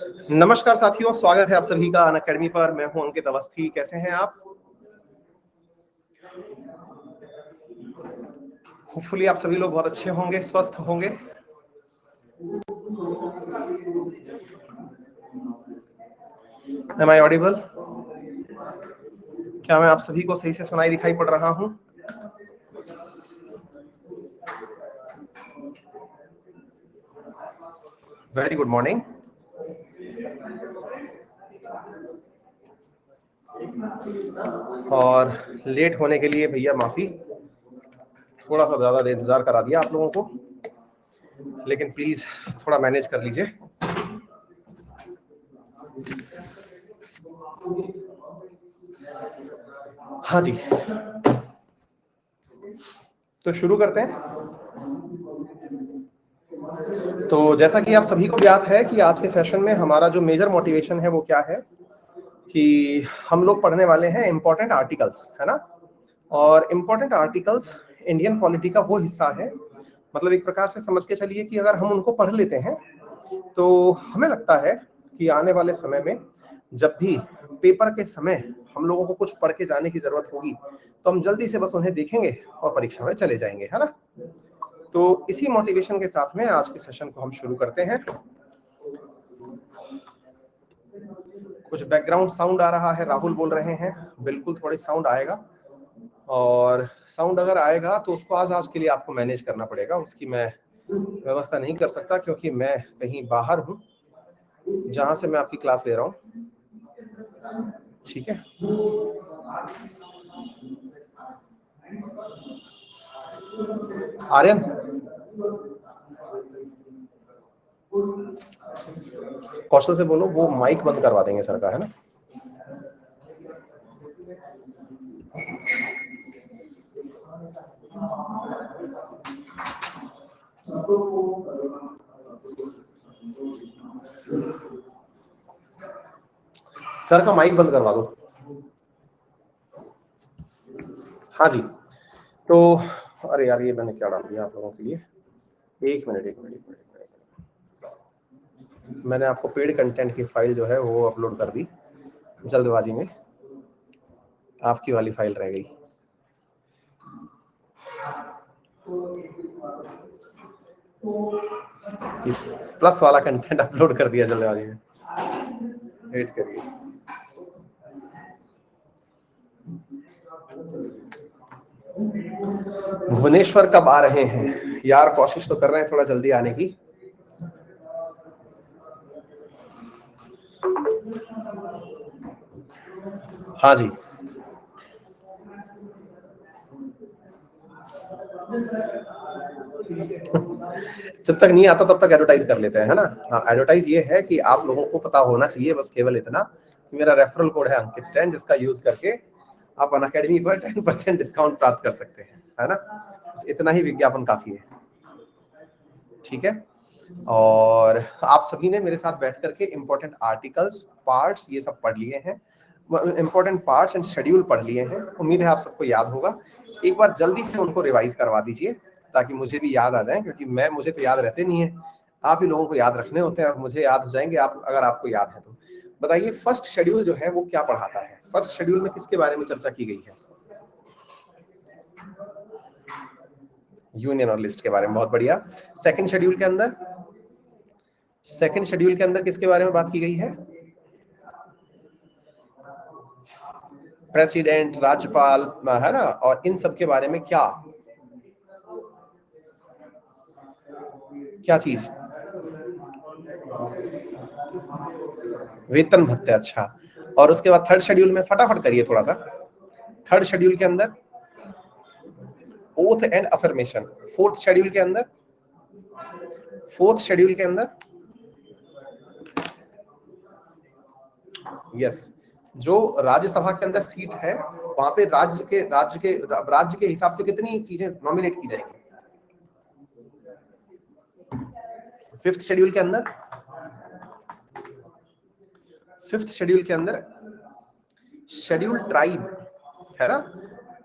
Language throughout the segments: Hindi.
नमस्कार साथियों, स्वागत है आप सभी का अनअकैडमी पर। मैं हूं अंकित अवस्थी। कैसे हैं आप? होपफुली आप सभी लोग बहुत अच्छे होंगे, स्वस्थ होंगे। Am I audible? क्या मैं आप सभी को सही से सुनाई दिखाई पड़ रहा हूं? Very good morning. और लेट होने के लिए भैया माफी, थोड़ा सा ज्यादा इंतजार करा दिया आप लोगों को, लेकिन प्लीज थोड़ा मैनेज कर लीजिए। हाँ जी, तो शुरू करते हैं। तो जैसा कि आप सभी को ज्ञात है कि आज के सेशन में हमारा जो मेजर मोटिवेशन है वो क्या है कि हम लोग पढ़ने वाले हैं इंपॉर्टेंट आर्टिकल्स, है ना। और इंपॉर्टेंट आर्टिकल्स इंडियन पॉलिटी का वो हिस्सा है, मतलब एक प्रकार से समझ के चलिए कि अगर हम उनको पढ़ लेते हैं तो हमें लगता है कि आने वाले समय में जब भी पेपर के समय हम लोगों को कुछ पढ़ के जाने की जरूरत होगी तो हम जल्दी से बस उन्हें देखेंगे और परीक्षा में चले जाएंगे, है ना। तो इसी मोटिवेशन के साथ में आज के सेशन को हम शुरू करते हैं। कुछ बैकग्राउंड साउंड आ रहा है, राहुल बोल रहे हैं, बिल्कुल थोड़ी साउंड आएगा, और साउंड अगर आएगा तो उसको आज के लिए आपको मैनेज करना पड़ेगा। उसकी मैं व्यवस्था नहीं कर सकता क्योंकि मैं कहीं बाहर हूं जहां से मैं आपकी क्लास ले रहा हूं, ठीक है। आर्यन, कौशल से बोलो वो माइक बंद करवा देंगे सर का, है ना। सर का माइक बंद करवा दो। हाँ जी, तो अरे यार ये मैंने क्या डाल दिया आप लोगों के लिए। एक मिनट। मैंने आपको पेड कंटेंट की फाइल जो है वो अपलोड कर दी जल्दबाजी में, आपकी वाली फाइल रह गई। प्लस वाला कंटेंट अपलोड कर दिया जल्दबाजी में, वेट करिए। भुवनेश्वर कब आ रहे हैं यार? कोशिश तो कर रहे हैं थोड़ा जल्दी आने की। हाँ जी, जब तक नहीं आता तब तक एडवर्टाइज कर लेते हैं, है ना। हाँ, एडवर्टाइज ये है कि आप लोगों को पता होना चाहिए बस केवल इतना कि मेरा रेफरल कोड है अंकित 10, जिसका यूज करके आप अनअकैडमी पर 10% डिस्काउंट प्राप्त कर सकते हैं, है ना। इतना ही विज्ञापन काफी है, ठीक है। और आप सभी ने मेरे साथ बैठ करके इंपॉर्टेंट आर्टिकल्स, पार्ट्स ये सब पढ़ लिए हैं, इंपॉर्टेंट पार्ट्स एंड शेड्यूल पढ़ लिए हैं। उम्मीद है आप सबको याद होगा। एक बार जल्दी से उनको रिवाइज करवा दीजिए ताकि मुझे भी याद आ जाए, क्योंकि मुझे तो याद रहते नहीं है, आप ही लोगों को याद रखने होते हैं और मुझे याद हो जाएंगे आप अगर आपको याद है तो। बताइए फर्स्ट शेड्यूल जो है वो क्या पढ़ाता है? फर्स्ट शेड्यूल में किसके बारे में चर्चा की गई है? यूनियन और लिस्ट के बारे में, बहुत बढ़िया। सेकंड शेड्यूल के अंदर किसके बारे में बात की गई है? प्रेसिडेंट, राज्यपाल, है ना। और इन सब के बारे में क्या चीज? वेतन भत्ते, अच्छा। और उसके बाद थर्ड शेड्यूल में फटाफट करिए थोड़ा सा। थर्ड शेड्यूल के अंदर oath and affirmation. Fourth schedule के अंदर यस, जो राज्यसभा के अंदर सीट है वहां पे राज्य के हिसाब से कितनी चीजें नॉमिनेट की जाएंगी। फिफ्थ शेड्यूल के अंदर शेड्यूल ट्राइब, है ना,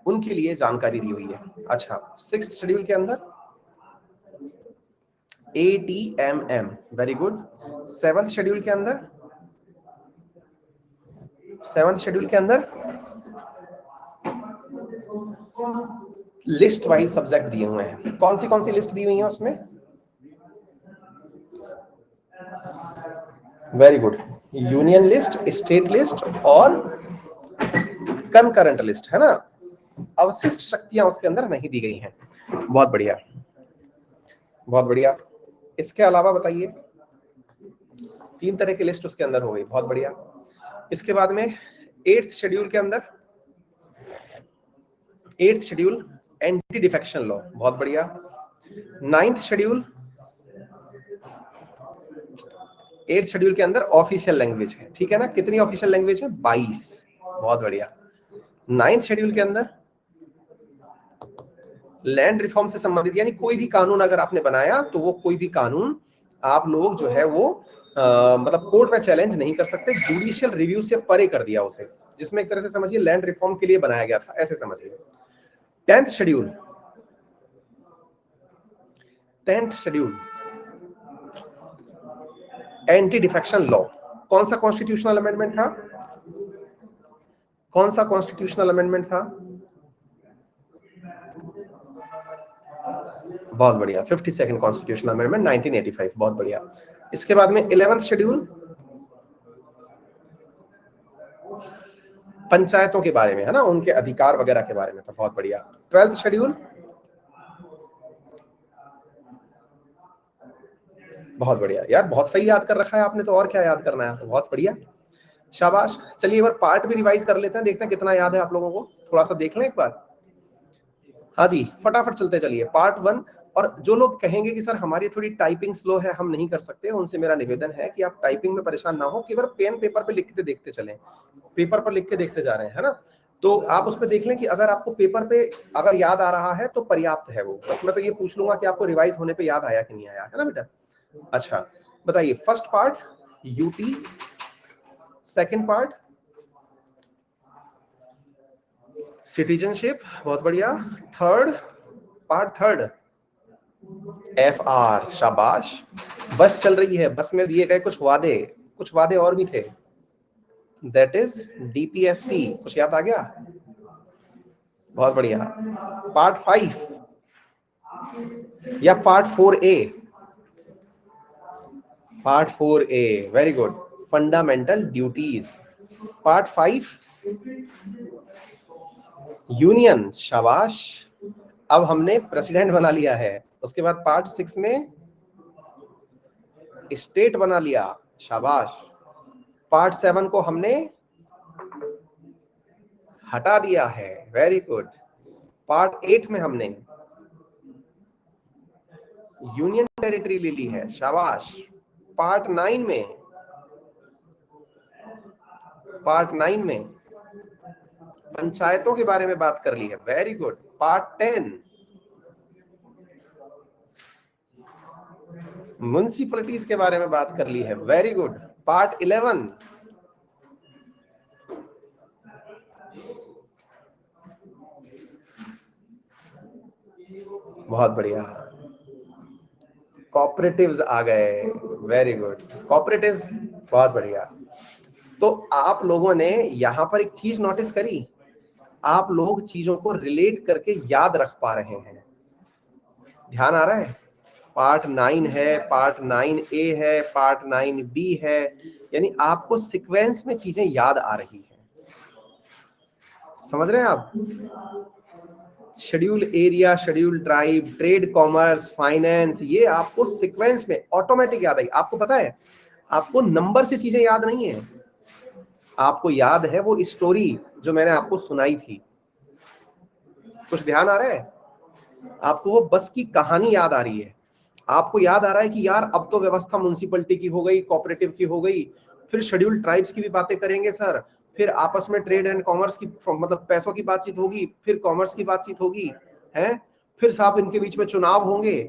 उनके लिए जानकारी दी हुई है। अच्छा, सिक्स्थ शेड्यूल के अंदर ATMM, very good. 7th schedule के अंदर, 7th शेड्यूल के अंदर लिस्ट वाइज सब्जेक्ट दिए हुए हैं। कौन सी लिस्ट दी हुई है उसमें? Very good, union list, state list और कंकरेंट लिस्ट, है ना। अवशिष्ट शक्तियां उसके अंदर नहीं दी गई हैं। बहुत बढ़िया, बहुत बढ़िया। इसके अलावा बताइए, 3 तरह की लिस्ट उसके अंदर हो गई। बहुत बढ़िया। इसके बाद में 8th शेड्यूल के अंदर, 8th schedule anti defection law. बहुत बढ़िया। 9th शेड्यूल, 8th शेड्यूल के अंदर ऑफिशियल लैंग्वेज है, ठीक है ना। कितनी ऑफिशियल लैंग्वेज है? 22। बहुत बढ़िया। 9th शेड्यूल के अंदर लैंड रिफॉर्म से संबंधित, यानी कोई भी कानून अगर आपने बनाया तो वो कोई भी कानून आप लोग जो है वो मतलब कोर्ट में चैलेंज नहीं कर सकते, जुडिशियल रिव्यू से परे कर दिया उसे, जिसमें एक तरह से समझिए लैंड रिफॉर्म के लिए बनाया गया था, ऐसे समझिए। 10th schedule, 10th schedule anti defection law. कौन सा कॉन्स्टिट्यूशनल अमेंडमेंट था? कौन सा कॉन्स्टिट्यूशनल अमेंडमेंट था? बहुत बढ़िया, 52nd कॉन्स्टिट्यूशनल अमेंडमेंट 1985। बहुत बढ़िया। इसके बाद में 11th शेड्यूल पंचायतों के बारे में, है ना, उनके अधिकार वगैरह के बारे में था। बहुत बढ़िया। 12th शेड्यूल, बहुत बढ़िया यार, बहुत सही याद कर रखा है आपने तो, और क्या याद करना है, बहुत बढ़िया, शाबाश। चलिए एक बार पार्ट भी रिवाइज कर लेते हैं, देखते हैं कितना याद है आप लोगों को, थोड़ा सा देख लें एक बार। हाँ जी, फटाफट चलते चलिए। पार्ट 1। और जो लोग कहेंगे कि सर हमारी थोड़ी टाइपिंग स्लो है, हम नहीं कर सकते, उनसे मेरा निवेदन है कि आप टाइपिंग में परेशान ना हो, केवल पेन पेपर पे लिखते देखते चलें, पेपर पर लिख के देखते जा रहे हैं, है ना। तो आप उसमें देख लें कि अगर आपको पेपर पे अगर याद आ रहा है तो पर्याप्त है वो। बस मैं तो ये पूछ लूंगा कि आपको रिवाइज होने पे याद आया कि नहीं आया, है ना बेटा। अच्छा बताइए, first part UT, second part citizenship, बहुत बढ़िया। थर्ड पार्ट, थर्ड FR, शाबाश। बस चल रही है, बस में दिए गए कुछ वादे और भी थे, दैट इज DPSP। कुछ याद आ गया? बहुत बढ़िया। पार्ट 5 या part 4A? Part 4A, very good, fundamental duties. Part 5 union, शाबाश। अब हमने प्रेसिडेंट बना लिया है। उसके बाद पार्ट 6 में स्टेट बना लिया, शाबाश। पार्ट 7 को हमने हटा दिया है, वेरी गुड। पार्ट 8 में हमने यूनियन टेरिटरी ले ली है, शाबाश। पार्ट 9 में पंचायतों के बारे में बात कर ली है, वेरी गुड। पार्ट 10 म्युनिसिपैलिटीज के बारे में बात कर ली है, वेरी गुड। पार्ट 11 बहुत बढ़िया, कॉपरेटिव्स आ गए, वेरी गुड, कॉपरेटिव्स, बहुत बढ़िया। तो आप लोगों ने यहां पर एक चीज नोटिस करी, आप लोग चीजों को रिलेट करके याद रख पा रहे हैं, ध्यान आ रहा है। पार्ट 9 है, पार्ट 9A है, पार्ट 9B है, यानी आपको सीक्वेंस में चीजें याद आ रही हैं, समझ रहे हैं आप। Schedule area, schedule tribe, trade, commerce, finance, ये आपको सीक्वेंस में ऑटोमेटिक याद आई। आपको पता है, आपको नंबर से चीजें याद नहीं है, आपको याद है वो स्टोरी जो मैंने आपको सुनाई थी। कुछ ध्यान आ रहा है? आपको वो बस की कहानी याद आ रही है, आपको याद आ रहा है कि यार अब तो व्यवस्था म्युनिसिपैलिटी की हो गई, कोऑपरेटिव की हो गई, फिर शेड्यूल ट्राइब्स की भी बातें करेंगे सर, फिर आपस में ट्रेड एंड कॉमर्स की मतलब पैसों की बातचीत होगी, फिर कॉमर्स की बातचीत होगी, है, फिर साहब इनके बीच में चुनाव होंगे,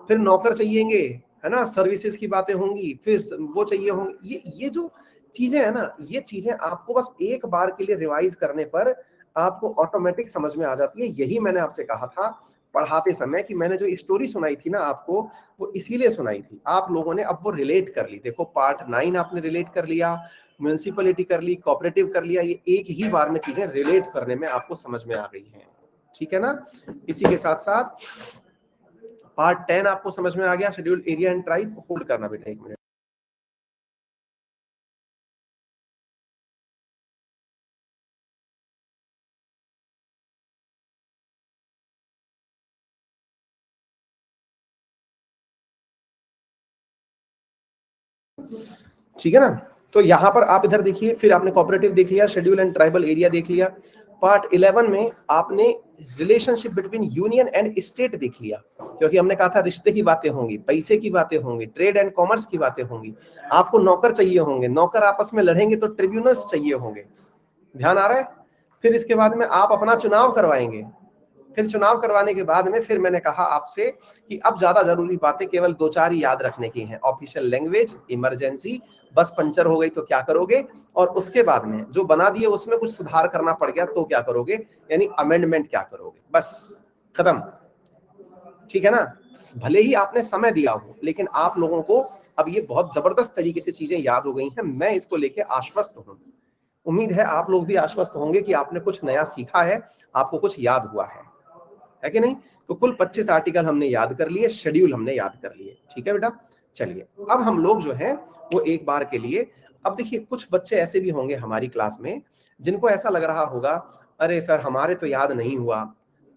फिर नौकर चाहिएंगे, है ना, सर्विसेज की बातें होंगी, फिर वो चाहिए होंगे। ये जो चीजें है ना, ये चीजें आपको बस एक बार के लिए रिवाइज करने पर आपको ऑटोमेटिक समझ में आ जाती है। यही मैंने आपसे कहा था पढ़ाते समय कि मैंने जो स्टोरी सुनाई थी ना आपको, वो इसीलिए सुनाई थी, आप लोगों ने अब वो रिलेट कर ली। देखो पार्ट 9 आपने रिलेट कर लिया, म्युनिसिपैलिटी कर ली, कोऑपरेटिव कर लिया, ये एक ही बार में चीजें रिलेट करने में आपको समझ में आ गई हैं, ठीक है ना। इसी के साथ साथ पार्ट 10 आपको समझ में आ गया, schedule area and tribe. Hold करना बेटा 1 मिनट। ठीक है ना। तो यहां पर आप इधर देखिए, फिर आपने कोऑपरेटिव देख लिया, शेड्यूल एंड ट्राइबल एरिया देख लिया। पार्ट 11 में आपने relationship between union and state देख लिया, क्योंकि हमने कहा था रिश्ते की बातें होंगी, पैसे की बातें होंगी, ट्रेड एंड कॉमर्स की बातें होंगी, आपको नौकर चाहिए होंगे, नौकर आपस में लड़ेंगे तो ट्रिब्यूनल्स चाहिए होंगे, ध्यान आ रहा है। फिर इसके बाद में आप अपना चुनाव करवाएंगे, फिर चुनाव करवाने के बाद में फिर मैंने कहा आपसे कि अब ज्यादा जरूरी बातें केवल 2-4 ही याद रखने की हैं, ऑफिशियल लैंग्वेज, इमरजेंसी, बस पंचर हो गई तो क्या करोगे, और उसके बाद में जो बना दिए उसमें कुछ सुधार करना पड़ गया तो क्या करोगे, यानी अमेंडमेंट क्या करोगे, बस खत्म, ठीक है ना। भले ही आपने समय दिया हो, लेकिन आप लोगों को अब ये बहुत जबरदस्त तरीके से चीजें याद हो गई हैं, मैं इसको लेके आश्वस्त हूं। उम्मीद है आप लोग भी आश्वस्त होंगे कि आपने कुछ नया सीखा है, आपको कुछ याद हुआ है कि नहीं। तो कुल 25 आर्टिकल हमने याद कर लिए, शेड्यूल हमने याद कर लिए, ठीक है बेटा। चलिए अब हम लोग जो है वो एक बार के लिए, अब देखिए कुछ बच्चे ऐसे भी होंगे हमारी क्लास में जिनको ऐसा लग रहा होगा, अरे सर हमारे तो याद नहीं हुआ।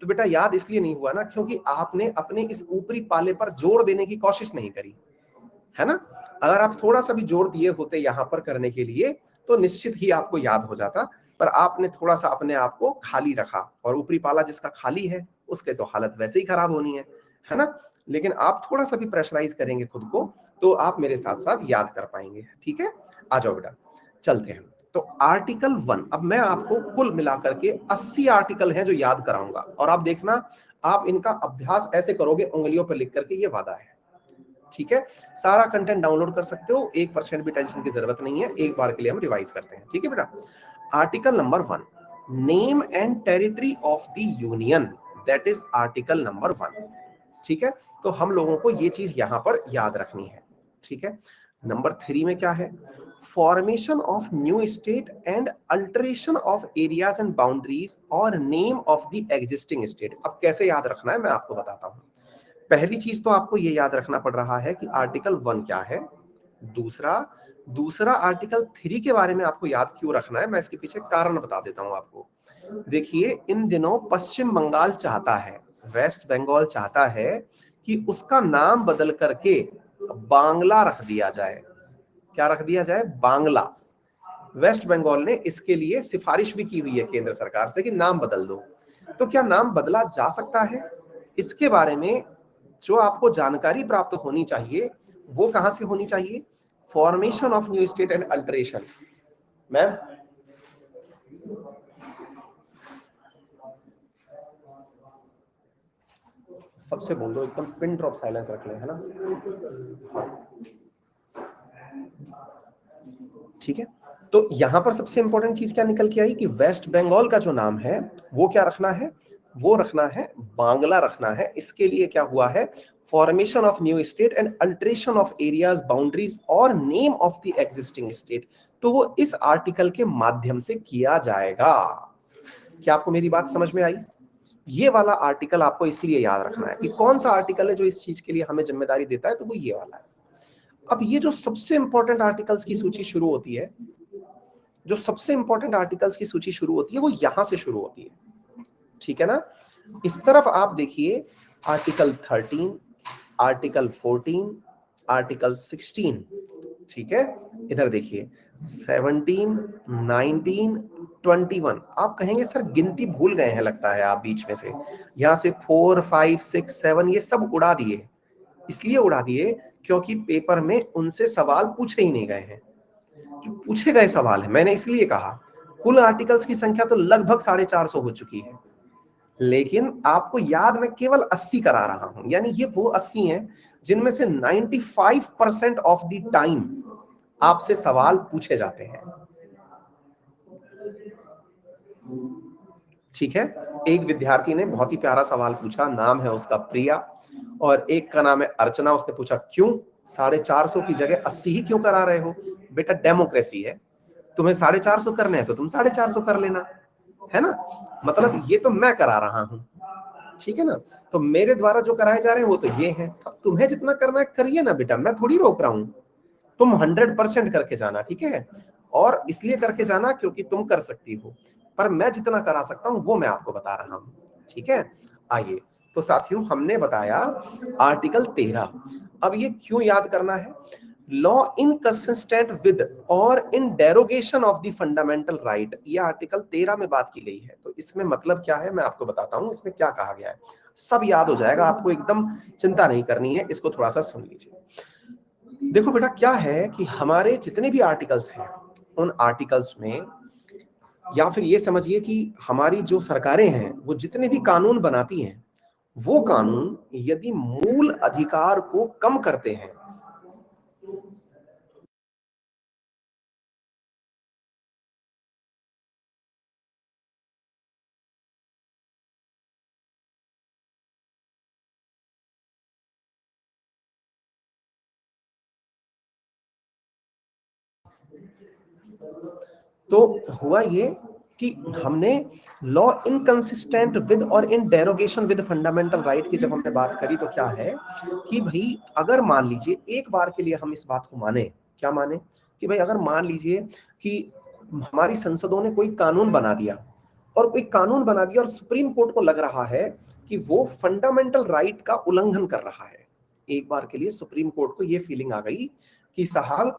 तो बेटा याद इसलिए नहीं हुआ ना क्योंकि आपने अपने इस ऊपरी पाले पर जोर देने की कोशिश नहीं करी, है ना। अगर आप थोड़ा सा भी जोर दिए होते यहां पर करने के लिए तो निश्चित ही आपको याद हो जाता, पर आपने थोड़ा सा अपने आप को खाली रखा, और ऊपरी पाला जिसका खाली है उसके तो हालत वैसे ही खराब होनी है ना। लेकिन आप थोड़ा सा भी प्रेशराइज करेंगे खुद को तो आप मेरे साथ साथ याद कर पाएंगे, ठीक है। आ जाओ बेटा चलते हैं। तो आर्टिकल 1, अब मैं आपको कुल मिलाकर के 80 आर्टिकल हैं जो याद कराऊंगा, और आप देखना आप इनका अभ्यास ऐसे करोगे उंगलियों पर लिख करके, ये वादा है, ठीक है। सारा कंटेंट डाउनलोड कर सकते हो, 1% भी टेंशन की जरूरत नहीं है, एक बार के लिए हम रिवाइज करते हैं, ठीक है बेटा। Article number 1, name and territory of the union, that is article number 1, ठीक है। तो हम लोगों को ये चीज यहां पर याद रखनी है, ठीक है। नंबर 3 में क्या है, formation of new state and alteration of areas and boundaries और name of the existing state. अब कैसे याद रखना है मैं आपको बताता हूं। पहली चीज तो आपको ये याद रखना पड़ रहा है कि आर्टिकल 1 क्या है। दूसरा दूसरा आर्टिकल 3 के बारे में आपको याद क्यों रखना है, मैं इसके पीछे कारण बता देता हूं आपको। देखिए इन दिनों पश्चिम बंगाल चाहता है, वेस्ट बंगाल चाहता है कि उसका नाम बदल करके बांग्ला रख दिया जाए। क्या रख दिया जाए, बांग्ला। वेस्ट बंगाल ने इसके लिए सिफारिश भी की हुई है केंद्र सरकार से कि नाम बदल दो। तो क्या नाम बदला जा सकता है, इसके बारे में जो आपको जानकारी प्राप्त होनी चाहिए वो कहां से होनी चाहिए, formation of new state and alteration. Ma'am सबसे बोल दो एकदम पिन ड्रॉप साइलेंस रख ले, है ना। ठीक है। तो यहां पर सबसे इंपॉर्टेंट चीज क्या निकल के आई कि वेस्ट बंगाल का जो नाम है वो क्या रखना है, वो रखना है बांग्ला रखना है। इसके लिए क्या हुआ है, formation of new state and alteration of areas boundaries और name of the existing state, तो वो इस आर्टिकल के माध्यम से किया जाएगा। क्या आपको मेरी बात समझ में आई। ये वाला आर्टिकल आपको इसलिए याद रखना है कि कौन सा आर्टिकल है जो इस चीज के लिए हमें जिम्मेदारी देता है, तो वो ये वाला है। अब ये जो सबसे इंपॉर्टेंट आर्टिकल्स की सूची शुरू होती है, जो सबसे इंपॉर्टेंट आर्टिकल्स की सूची शुरू होती है वो यहां से शुरू होती है, ठीक है ना। इस तरफ आप देखिए आर्टिकल 13, आर्टिकल 14, आर्टिकल 16, ठीक है। इधर देखिए 17, 19, 21। आप कहेंगे सर गिनती भूल गए हैं लगता है आप बीच में से, यहां से 4, 5, 6, 7 ये सब उड़ा दिए। इसलिए उड़ा दिए क्योंकि पेपर में उनसे सवाल पूछे ही नहीं गए हैं। जो पूछे गए सवाल है मैंने इसलिए कहा, कुल आर्टिकल्स की संख्या तो लगभग 450 हो चुकी है, लेकिन आपको याद मैं केवल 80 करा रहा हूं, यानी ये वो 80 हैं जिनमें से 95% ऑफ द टाइम आपसे सवाल पूछे जाते हैं, ठीक है। एक विद्यार्थी ने बहुत ही प्यारा सवाल पूछा, नाम है उसका प्रिया, और एक का नाम है अर्चना। उसने पूछा क्यों 450 की जगह 80 ही क्यों करा रहे हो? बेटा डेमोक्रेसी है, तुम्हें 450 करने हैं तो तुम 450 कर लेना, है ना? मतलब ये तो मैं करा रहा हूं, ठीक है ना? तो मेरे द्वारा जो कराए जा रहे हैं वो तो ये है। अब तुम्हें जितना करना है करिए ना बेटा, मैं थोड़ी रोक रहा हूं। तुम 100% करके जाना, ठीक है? और इसलिए करके जाना क्योंकि तुम कर सकती हो, पर मैं जितना करा सकता हूं वो मैं आपको बता रहा हूं, ठीक है? आइए, तो साथियों हमने बताया आर्टिकल 13। अब ये क्यों याद करना है? Law inconsistent with or in derogation of the fundamental right, ये आर्टिकल 13 में बात की गई है। तो इसमें मतलब क्या है मैं आपको बताता हूं, इसमें क्या कहा गया है। सब याद हो जाएगा आपको, एकदम चिंता नहीं करनी है, इसको थोड़ा सा सुन लीजिए। देखो बेटा, क्या है कि हमारे जितने भी आर्टिकल्स हैं, उन आर्टिकल्स में, या फिर ये समझिए कि हमारी जो सरकारें हैं वो जितने भी कानून बनाती हैं, वो कानून यदि मूल अधिकार को कम करते हैं, तो हुआ ये कि हमने law inconsistent with or in derogation with fundamental right की जब हमने बात करी, तो क्या है कि भाई अगर मान लीजिए एक बार के लिए हम इस बात को माने, क्या माने कि भाई अगर मान लीजिए कि हमारी संसदों ने कोई कानून बना दिया, और कोई कानून बना दिया और सुप्रीम कोर्ट को लग रहा है कि वो फंडामेंटल राइट का उल्लंघन कर रहा है। एक बार के लिए सुप्रीम कोर्ट को ये फीलिंग आ गई कि साहब,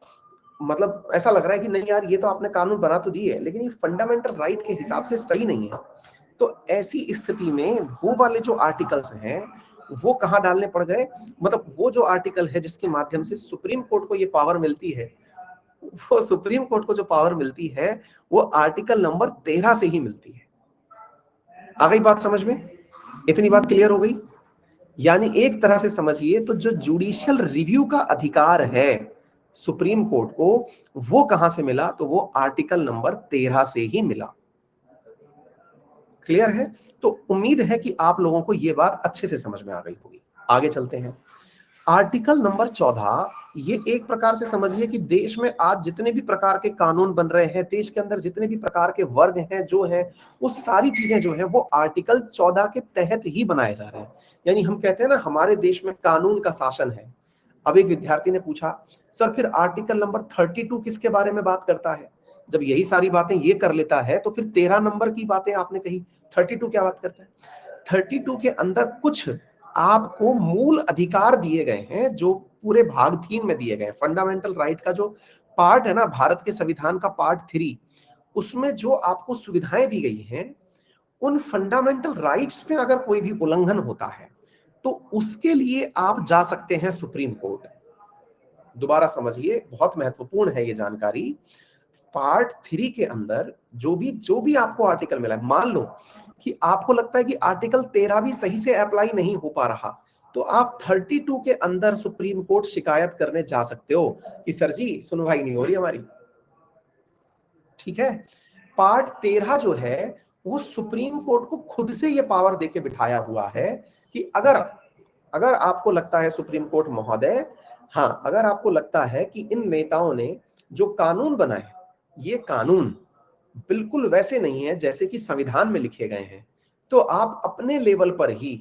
मतलब ऐसा लग रहा है कि नहीं यार, ये तो आपने कानून बना तो दिए है लेकिन ये फंडामेंटल राइट के हिसाब से सही नहीं है। तो ऐसी स्थिति में वो वाले जो आर्टिकल्स हैं वो कहां डालने पड़ गए? मतलब वो जो आर्टिकल है जिसके माध्यम से सुप्रीम कोर्ट को ये पावर मिलती है, वो सुप्रीम कोर्ट को जो पावर मिलती है वो आर्टिकल नंबर 13 से ही मिलती है। आ गई बात समझ में? इतनी बात क्लियर हो गई? यानी एक तरह से समझिए तो जो जुडिशियल रिव्यू का अधिकार है सुप्रीम कोर्ट को, वो कहां से मिला? तो वो आर्टिकल नंबर 13 से ही मिला। क्लियर है? तो उम्मीद है कि आप लोगों को यह बात अच्छे से समझ में आ गई होगी। आगे चलते हैं। आर्टिकल नंबर 14, ये एक प्रकार से समझिए कि देश में आज जितने भी प्रकार के कानून बन रहे हैं, देश के अंदर जितने भी प्रकार के वर्ग हैं जो हैं, वो सारी चीजें जो है वो आर्टिकल 14 के तहत ही बनाए जा रहे हैं। यानी हम कहते हैं ना हमारे देश में कानून का शासन है। अब एक विद्यार्थी ने पूछा, सर फिर आर्टिकल नंबर 32 किसके बारे में बात करता है? जब यही सारी बातें ये कर लेता है तो फिर 13 नंबर की बातें आपने कही, 32 क्या बात करता है? 32 के अंदर कुछ आपको मूल अधिकार दिए गए हैं जो पूरे भाग 3 में दिए गए हैं। फंडामेंटल राइट का जो पार्ट है ना, भारत के संविधान का पार्ट 3, उसमें जो आपको सुविधाएं दी गई हैं, उन फंडामेंटल राइट्स पे अगर कोई भी उल्लंघन होता है तो उसके लिए आप जा सकते हैं सुप्रीम कोर्ट। दोबारा समझिए, बहुत महत्वपूर्ण है ये जानकारी। पार्ट 3 के अंदर जो भी आपको आर्टिकल मिला है, मान लो कि आपको लगता है कि आर्टिकल 13 भी सही से अप्लाई नहीं हो पा रहा, तो आप 32 के अंदर सुप्रीम कोर्ट शिकायत करने जा सकते हो कि सर जी सुनवाई नहीं हो रही हमारी। ठीक है? पार्ट 13 जो है वो सुप्रीम कोर्ट को खुद से ये पावर देके बिठाया हुआ है कि अगर अगर आपको लगता है सुप्रीम कोर्ट महोदय, हाँ, अगर आपको लगता है कि इन नेताओं ने जो कानून बनाए, ये कानून बिल्कुल वैसे नहीं है जैसे कि संविधान में लिखे गए हैं, तो आप अपने लेवल पर ही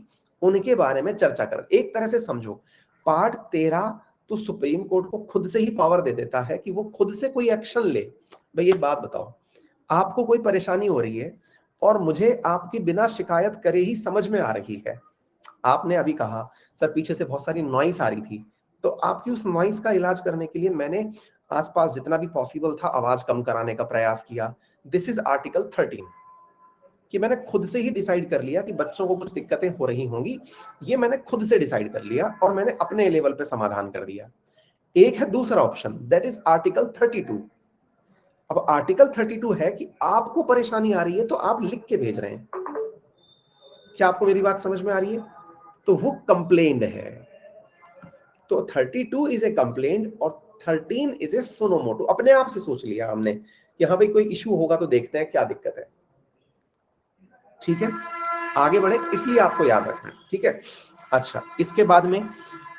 उनके बारे में चर्चा करें। एक तरह से समझो, पार्ट 13 तो सुप्रीम कोर्ट को खुद से ही पावर दे देता है कि वो खुद से कोई एक्शन ले। भाई एक बात बताओ, आपको कोई परेशानी हो रही है और मुझे आपकी बिना शिकायत करे ही समझ में आ रही है। आपने अभी कहा सर पीछे से बहुत सारी नॉइस आ रही थी, तो आपकी उस नॉइस का इलाज करने के लिए मैंने आसपास जितना भी पॉसिबल था आवाज कम कराने का प्रयास किया। दिस इज आर्टिकल 13, कि मैंने खुद से ही डिसाइड कर लिया कि बच्चों को कुछ दिक्कतें हो रही होंगी, ये मैंने खुद से डिसाइड कर लिया और मैंने अपने लेवल पे समाधान कर दिया। एक है दूसरा ऑप्शन, दैट इज आर्टिकल 32। अब आर्टिकल 32 है कि आपको परेशानी आ रही है तो आप लिख के भेज रहे हैं। क्या आपको मेरी बात समझ में आ रही है? तो वो कंप्लेंट है। तो 32 इज ए कंप्लेंट और 13 इज ए सुनोमोटो। अपने आप से सोच लिया हमने कि हाँ भाई कोई इशू होगा तो देखते हैं क्या दिक्कत है। ठीक है? आगे बढ़े, इसलिए आपको याद रखना है, ठीक है। अच्छा, इसके बाद में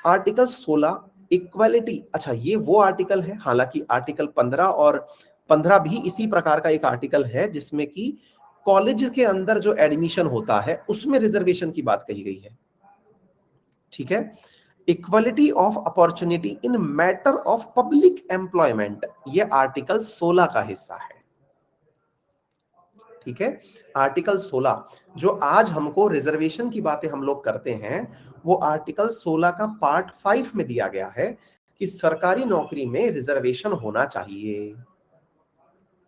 आर्टिकल 16 इक्वालिटी। अच्छा, ये वो आर्टिकल है, हालांकि आर्टिकल 15 और 15 भी इसी प्रकार का एक आर्टिकल है जिसमें कि कॉलेज के अंदर जो एडमिशन होता है उसमें रिजर्वेशन की बात कही गई है, ठीक है। Equality of opportunity in matter of public employment, ये आर्टिकल 16 का हिस्सा है, ठीक है। आर्टिकल 16 जो आज हमको रिजर्वेशन की बातें हम लोग करते हैं, वो आर्टिकल 16 का पार्ट 5 में दिया गया है कि सरकारी नौकरी में रिजर्वेशन होना चाहिए,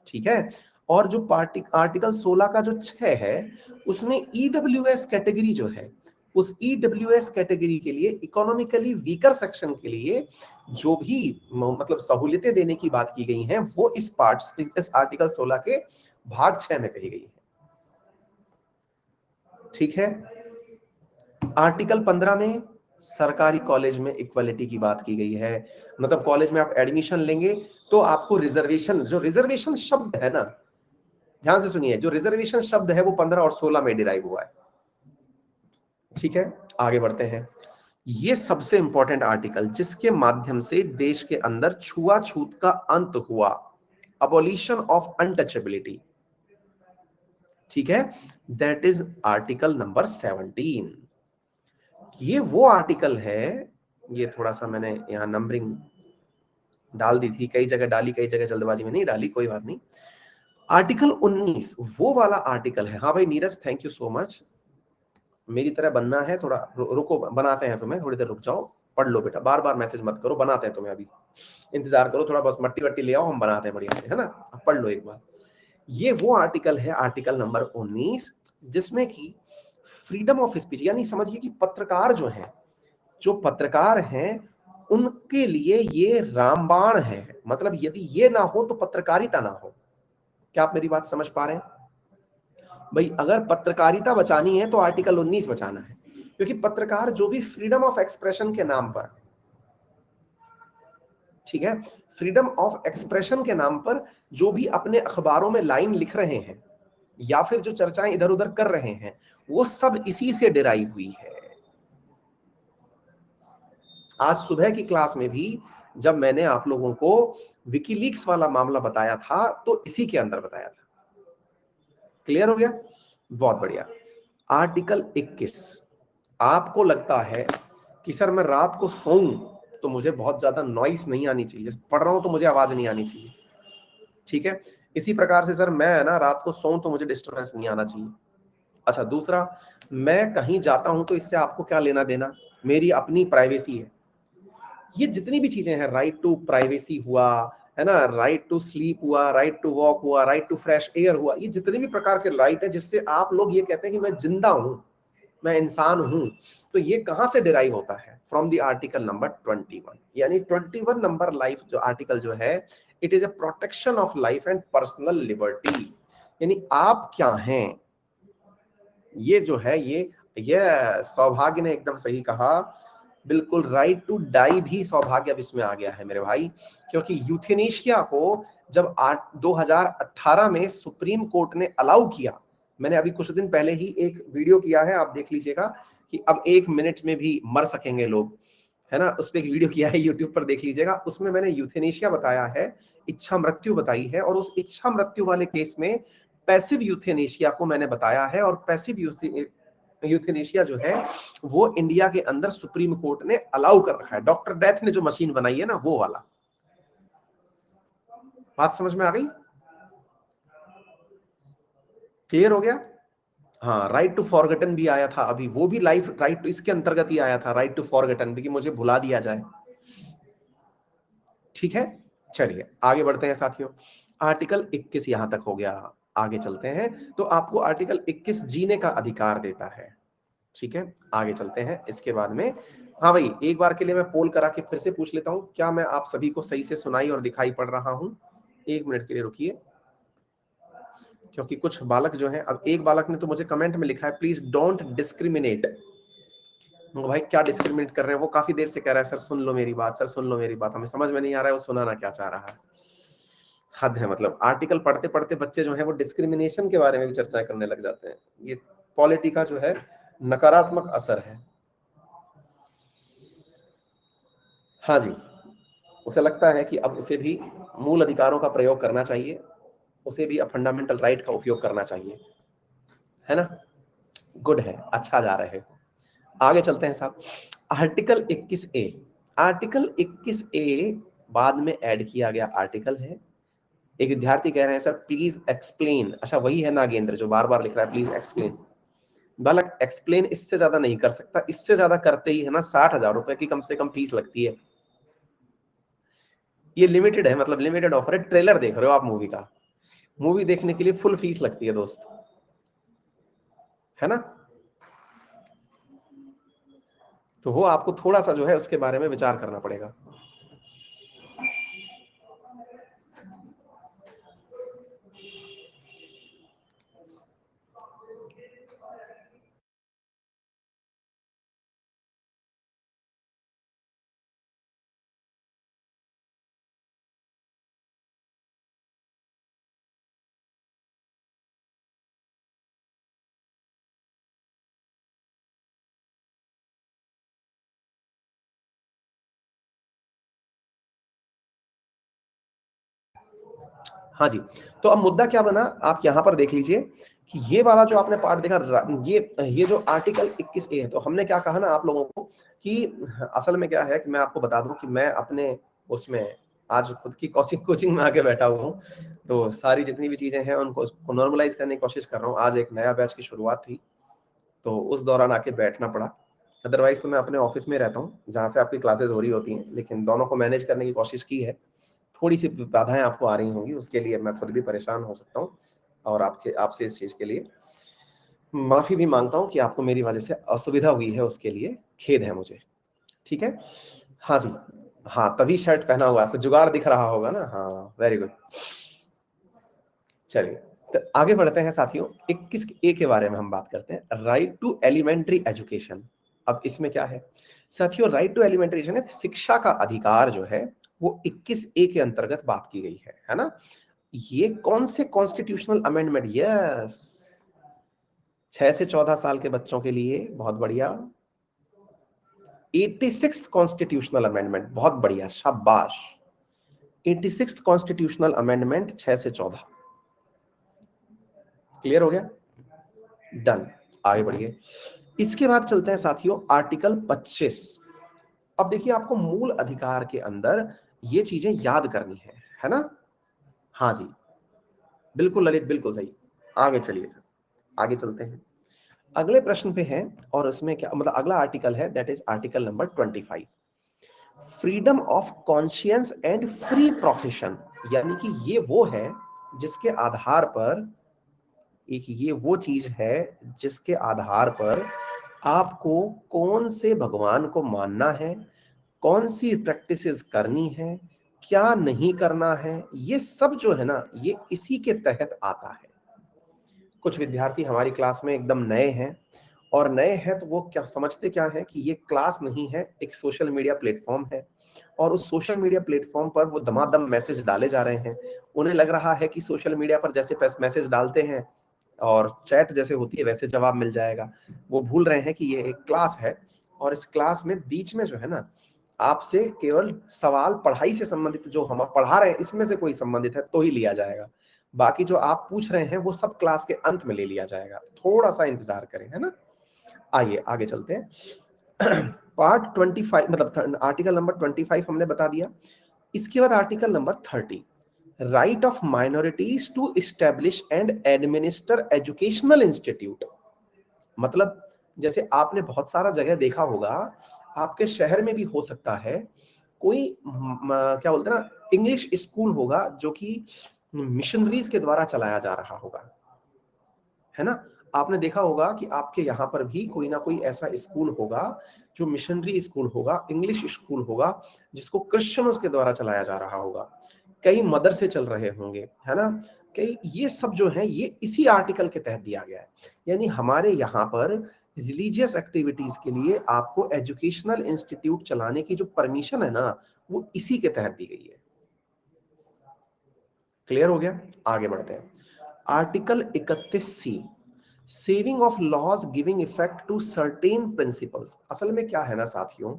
ठीक है। और जो आर्टिकल 16 का जो 6 है उसमें ईडब्ल्यूएस कैटेगरी जो है, उस ईडब्ल्यूएस कैटेगरी के लिए, इकोनॉमिकली वीकर सेक्शन के लिए जो भी मतलब सहूलियतें देने की बात की गई हैं, वो इस आर्टिकल 16 के भाग 6 में कही गई है, ठीक है। आर्टिकल 15 में सरकारी कॉलेज में इक्वालिटी की बात की गई है, मतलब कॉलेज में आप एडमिशन लेंगे तो आपको रिजर्वेशन, जो रिजर्वेशन शब्द है ना, ध्यान से सुनिए, जो रिजर्वेशन शब्द है वो 15 और 16 में डिराइव हुआ है, ठीक है। आगे बढ़ते हैं, ये सबसे इंपॉर्टेंट आर्टिकल जिसके माध्यम से देश के अंदर छुआछूत का अंत हुआ, अबॉलिशन ऑफ अनटचेबिलिटी, ठीक है, दैट इज आर्टिकल नंबर 17। ये वो आर्टिकल है, ये थोड़ा सा मैंने यहां नंबरिंग डाल दी थी, कई जगह डाली, कई जगह जल्दबाजी में नहीं डाली, कोई बात नहीं। आर्टिकल 19 वो वाला आर्टिकल है। हाँ भाई Neeraj, thank you so much, मेरी तरह बनना है, थोड़ा रुको, बनाते हैं तुम्हें, थोड़ी देर रुक जाओ, पढ़ लो बेटा, बार बार मैसेज मत करो, बनाते हैं तुम्हें, अभी इंतजार करो थोड़ा, बस मट्टी वट्टी ले आओ, हम बनाते हैं बढ़िया से, है ना। अब पढ़ लो एक बार। ये वो आर्टिकल है, आर्टिकल नंबर 19, जिसमें कि फ्रीडम ऑफ स्पीच, यानी समझिए कि पत्रकार जो हैं, जो पत्रकार हैं उनके लिए ये रामबाण है, मतलब यदि ये ना हो तो पत्रकारिता ना हो। क्या आप मेरी बात समझ पा रहे हैं भाई? अगर पत्रकारिता बचानी है तो आर्टिकल 19 बचाना है, क्योंकि पत्रकार जो भी फ्रीडम ऑफ एक्सप्रेशन के नाम पर, ठीक है, फ्रीडम ऑफ एक्सप्रेशन के नाम पर जो भी अपने अखबारों में लाइन लिख रहे हैं या फिर जो चर्चाएं इधर उधर कर रहे हैं, वो सब इसी से डिराइव हुई है। आज सुबह की क्लास में भी जब मैंने आप लोगों को विकीलीक्स वाला मामला बताया था तो इसी के अंदर बताया था। क्लियर हो गया? बहुत बढ़िया। आर्टिकल 21, आपको लगता है कि सर मैं रात को सोऊं तो मुझे बहुत ज्यादा नॉइस नहीं आनी चाहिए, जैसे पढ़ रहा हूं तो मुझे आवाज नहीं आनी चाहिए, ठीक है। इसी प्रकार से सर मैं ना रात को सोऊं तो मुझे डिस्टर्बेंस नहीं आना चाहिए। अच्छा, दूसरा, मैं कहीं जाता हूं तो इससे आपको क्या लेना देना, मेरी अपनी प्राइवेसी है। ये जितनी भी चीजें हैं, राइट टू प्राइवेसी हुआ, है ना, राइट टू स्लीप हुआ, राइट टू वॉक हुआ, राइट टू फ्रेश एयर हुआ, ये जितने भी प्रकार के राइट है जिससे आप लोग ये कहते हैं कि मैं जिंदा हूं, मैं इंसान हूं, तो ये कहां से डिराइव होता है? फ्रॉम द आर्टिकल नंबर 21, यानी 21 नंबर लाइफ जो आर्टिकल जो है, it is a protection of life and personal liberty, यानी आप क्या हैं, ये जो है, ये सौभाग्य ने एकदम सही कहा, बिल्कुल, राइट टू डाई भी सौभाग्य अब इसमें आ गया है मेरे भाई, क्योंकि यूथेनेशिया को जब 2018 में सुप्रीम कोर्ट ने अलाउ किया, मैंने अभी कुछ दिन पहले ही एक वीडियो किया है, आप देख लीजिएगा कि अब 1 मिनट में भी मर सकेंगे लोग, है ना, उस पर एक वीडियो किया है, यूट्यूब पर देख लीजिएगा, उसमें मैंने यूथेनेशिया बताया है, इच्छा मृत्यु बताई है, और उस इच्छा मृत्यु वाले केस में पैसिव यूथेनेशिया को मैंने बताया है, और पैसिव यूथेनेशिया जो है वो इंडिया के अंदर सुप्रीम कोर्ट ने अलाउ कर रखा है, डॉक्टर डेथ ने जो मशीन बनाई है ना, वो वाला। बात समझ में आ गई? क्लियर हो गया? हाँ, राइट टू फॉरगटन भी आया था अभी, वो भी लाइफ राइट टू इसके अंतर्गत ही आया था, राइट टू फॉरगटन भी, कि मुझे भुला दिया जाए, ठीक है। चलिए आगे बढ़ते हैं साथियों, आर्टिकल 21 यहां तक हो गया, आगे चलते हैं। तो आपको आर्टिकल 21 जीने का अधिकार देता है, ठीक है। आगे चलते हैं, इसके बाद में, हाँ भाई, एक बार के लिए मैं पोल करा के फिर से पूछ लेता हूं, क्या मैं आप सभी को सही से सुनाई और दिखाई पड़ रहा हूं? 1 मिनट के लिए रुकिए, क्योंकि कुछ बालक जो हैं, अब एक बालक ने तो मुझे कमेंट में लिखा है, प्लीज डोंट डिस्क्रिमिनेट। भाई क्या डिस्क्रिमिनेट कर रहे हैं? वो काफी देर से कह रहा है सर सुन लो मेरी बात, सर सुन लो मेरी बात, हमें समझ में नहीं आ रहा है वो सुनाना क्या चाह रहा है। हद है, मतलब आर्टिकल पढ़ते पढ़ते बच्चे जो है वो डिस्क्रिमिनेशन के बारे में भी चर्चा करने लग जाते हैं, ये पॉलिटी का जो है नकारात्मक असर है। हाँ जी, उसे लगता है कि अब उसे भी मूल अधिकारों का प्रयोग करना चाहिए, उसे भी अब फंडामेंटल राइट का उपयोग करना चाहिए, है ना। गुड है, अच्छा जा रहे हो। आगे चलते हैं साहब। आर्टिकल 21A, आर्टिकल 21A बाद में ऐड किया गया आर्टिकल है। एक विद्यार्थी कह रहे हैं सर प्लीज एक्सप्लेन, अच्छा वही है नागेंद्र जो बार बार लिख रहा है प्लीज एक्सप्लेन। बालक एक्सप्लेन इससे ज्यादा नहीं कर सकता, इससे ज्यादा करते ही है ना 60,000 रुपए की कम से कम फीस लगती है। ये लिमिटेड है, मतलब लिमिटेड ऑफर है। ट्रेलर देख रहे हो आप मूवी का, मूवी देखने के लिए फुल फीस लगती है दोस्त, है ना। तो वो आपको थोड़ा सा जो है उसके बारे में विचार करना पड़ेगा। हाँ जी, तो अब मुद्दा क्या बना, आप यहां पर देख लीजिए कि ये वाला जो आपने पार्ट देखा, ये जो आर्टिकल 21A है, तो हमने क्या कहा ना आप लोगों को कि असल में क्या है कि मैं आपको बता दूं कि मैं अपने उसमें आज खुद की कोचिंग कोचिंग में आके बैठा हुआ हूँ, तो सारी जितनी भी चीजें हैं उनको नॉर्मलाइज करने की कोशिश कर रहा हूँ। आज एक नया बैच की शुरुआत थी, तो उस दौरान आके बैठना पड़ा। अदरवाइज तो मैं अपने ऑफिस में रहता हूँ जहाँ से आपकी क्लासेस हो रही होती हैं, लेकिन दोनों को मैनेज करने की कोशिश की है। थोड़ी सी बाधाएं आपको आ रही होंगी, उसके लिए मैं खुद भी परेशान हो सकता हूँ, और आपसे इस चीज के लिए माफी भी मांगता हूँ कि आपको मेरी वजह से असुविधा हुई है, उसके लिए खेद है मुझे। ठीक है, हाँ जी, हाँ तभी शर्ट पहना हुआ, आपको जुगाड़ दिख रहा होगा ना। हाँ वेरी गुड। चलिए तो आगे बढ़ते हैं साथियों। 21A के बारे में हम बात करते हैं, राइट टू एलिमेंट्री एजुकेशन। अब इसमें क्या है साथियों, राइट टू एलिमेंट्री एजुकेशन, शिक्षा का अधिकार जो है वो 21A के अंतर्गत बात की गई है ना। ये कौन से कॉन्स्टिट्यूशनल अमेंडमेंट, यस 6 से 14 साल के बच्चों के लिए, बहुत बढ़िया। 86th कॉन्स्टिट्यूशनल अमेंडमेंट, बहुत बढ़िया, शाबाश। 86th कॉन्स्टिट्यूशनल अमेंडमेंट 6 से 14, क्लियर हो गया, डन। आगे बढ़िए, इसके बाद चलते हैं साथियों आर्टिकल 25। अब देखिए आपको मूल अधिकार के अंदर ये चीजें याद करनी है ना। हाँ जी, बिल्कुल ललित, बिल्कुल सही। आगे चलिए, आगे चलते हैं, अगले प्रश्न पे हैं। और उसमें क्या मतलब, अगला आर्टिकल है that is article number 25, freedom of conscience and free profession. यानी कि ये वो है जिसके आधार पर, एक ये वो चीज है जिसके आधार पर आपको कौन से भगवान को मानना है, कौन सी प्रैक्टिसेस करनी है, क्या नहीं करना है, ये सब जो है ना ये इसी के तहत आता है। कुछ विद्यार्थी हमारी क्लास में एकदम नए हैं, और नए हैं तो वो क्या समझते क्या है कि ये क्लास नहीं है, एक सोशल मीडिया प्लेटफॉर्म है, और उस सोशल मीडिया प्लेटफॉर्म पर वो दमादम मैसेज डाले जा रहे हैं। उन्हें लग रहा है कि सोशल मीडिया पर जैसे मैसेज डालते हैं और चैट जैसे होती है वैसे जवाब मिल जाएगा। वो भूल रहे हैं कि ये एक क्लास है, और इस क्लास में बीच में जो है ना आपसे केवल सवाल पढ़ाई से संबंधित जो हम पढ़ा रहे हैं इसमें से कोई संबंधित है तो ही लिया जाएगा, बाकी जो आप पूछ रहे हैं वो सब क्लास के अंत में ले लिया जाएगा। थोड़ा सा इंतजार करें, है ना। आइए आगे चलते हैं। पार्ट 25 मतलब आर्टिकल नंबर 25 हमने बता दिया। इसके बाद article number 30, right of minorities to establish and administer educational institute. मतलब जैसे आपने बहुत सारा जगह देखा होगा, आपके शहर में भी हो सकता है कोई क्या बोलते हैं ना इंग्लिश स्कूल होगा जो कि मिशनरीज के द्वारा चलाया जा रहा होगा, है ना। आपने देखा होगा कि आपके यहाँ पर भी कोई ना कोई ऐसा स्कूल होगा जो मिशनरी स्कूल होगा, इंग्लिश स्कूल होगा, जिसको क्रिश्चियंस के द्वारा चलाया जा रहा होगा, कई मदर से चल रहे होंगे, है ना। कई ये सब जो है ये इसी आर्टिकल के तहत दिया गया है। यानी हमारे यहाँ पर रिलीजियस एक्टिविटीज के लिए आपको एजुकेशनल इंस्टीट्यूट चलाने की जो परमिशन है ना वो इसी के तहत दी गई है। क्लियर हो गया, आगे बढ़ते हैं। Article 31C, saving of laws giving effect to certain principles. असल में क्या है ना साथियों,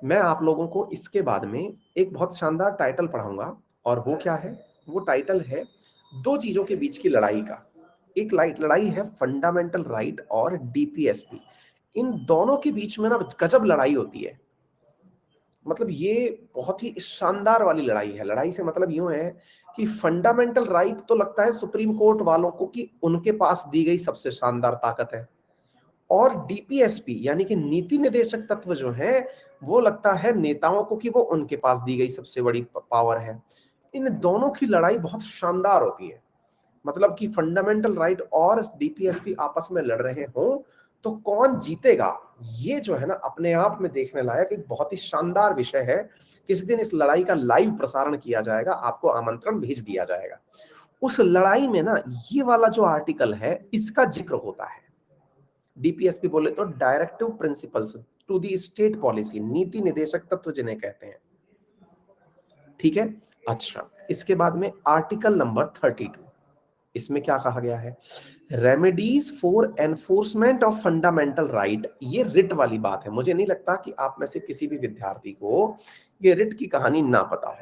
मैं आप लोगों को इसके बाद में एक बहुत शानदार टाइटल पढ़ाऊंगा, और वो क्या है, वो टाइटल है दो चीजों के बीच की लड़ाई का। एक लड़ाई है फंडामेंटल राइट और डीपीएसपी। इन दोनों के बीच में ना गजब लड़ाई होती है। मतलब ये बहुत ही शानदार वाली लड़ाई है। लड़ाई से मतलब यूं है कि फंडामेंटल राइट तो लगता है सुप्रीम कोर्ट वालों को कि उनके पास दी गई सबसे शानदार ताकत है, और डीपीएसपी यानी कि नीति निदेशक तत्व जो है वो लगता है नेताओं को कि वो उनके पास दी गई सबसे बड़ी पावर है। इन दोनों की लड़ाई बहुत शानदार होती है। मतलब कि फंडामेंटल राइट और डीपीएसपी आपस में लड़ रहे हो तो कौन जीतेगा, ये जो है ना अपने आप में देखने लायक एक बहुत ही शानदार विषय है। किसी दिन इस लड़ाई का लाइव प्रसारण किया जाएगा, आपको आमंत्रण भेज दिया जाएगा। उस लड़ाई में ना ये वाला जो आर्टिकल है इसका जिक्र होता है। डीपीएसपी बोले तो directive principles to the state policy, नीति निदेशक तत्व जिन्हें कहते हैं। ठीक है। अच्छा, इसके बाद में आर्टिकल नंबर 32, इसमें क्या कहा गया है, remedies for enforcement of fundamental right. ये रिट वाली बात है। मुझे नहीं लगता कि आप में से किसी भी विद्यार्थी को ये रिट की कहानी ना पता हो।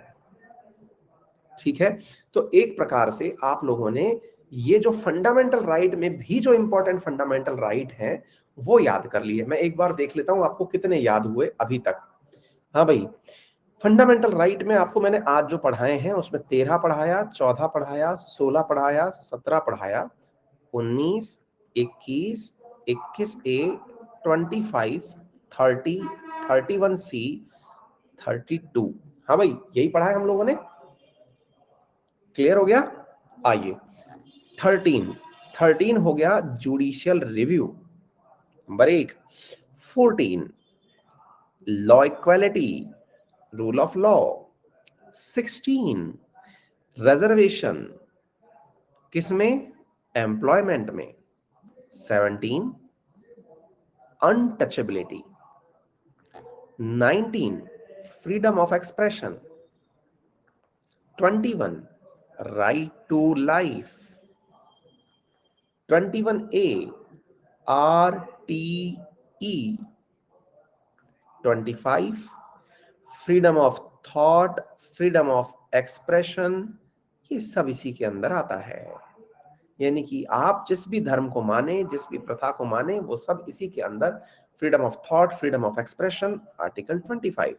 ठीक है, तो एक प्रकार से आप लोगों ने ये जो फंडामेंटल राइट में भी जो इंपॉर्टेंट फंडामेंटल राइट है वो याद कर लिए। मैं एक बार देख लेता हूं आपको कितने याद हुए अभी तक। हाँ भाई, फंडामेंटल राइट में आपको मैंने आज जो पढ़ाए हैं उसमें 13 पढ़ाया, 14 पढ़ाया, 16 पढ़ाया, 17 पढ़ाया, 19, 21, 21A, 25, 30, 31C, 32। हाँ भाई, यही पढ़ा है हम लोगों ने। क्लियर हो गया। आइए 13 हो गया judicial review. Number 1 14 law equality, rule of law. 16 reservation, किसमें, एम्प्लॉयमेंट में। 17 untouchability. 19 freedom of expression. 21 right to life. 21A RTE। 25 freedom of thought, freedom of expression. ये सब इसी के अंदर आता है। यानी कि आप जिस भी धर्म को माने, जिस भी प्रथा को माने, वो सब इसी के अंदर, freedom of thought, freedom of expression, article 25।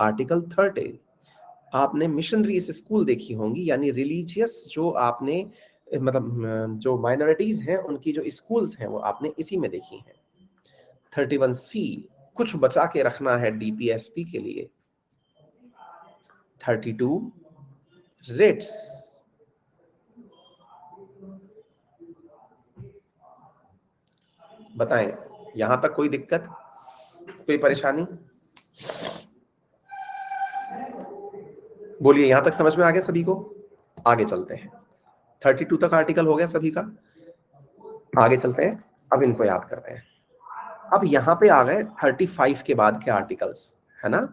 Article 30, आपने मिशनरीज स्कूल देखी होंगी, यानी रिलीजियस जो आपने मतलब जो माइनॉरिटीज हैं उनकी जो स्कूल्स हैं वो आपने इसी में देखी हैं। 31C, कुछ बचा के रखना है डीपीएसपी के लिए। 32 रेट्स। बताएं, यहां तक कोई दिक्कत, कोई परेशानी? बोलिए, यहां तक समझ में आ गया सभी को? आगे चलते हैं। 32 तक आर्टिकल हो गया सभी का। आगे चलते हैं, अब इनको याद करते हैं। अब यहां पे आ गए 35 के बाद के आर्टिकल्स, है ना।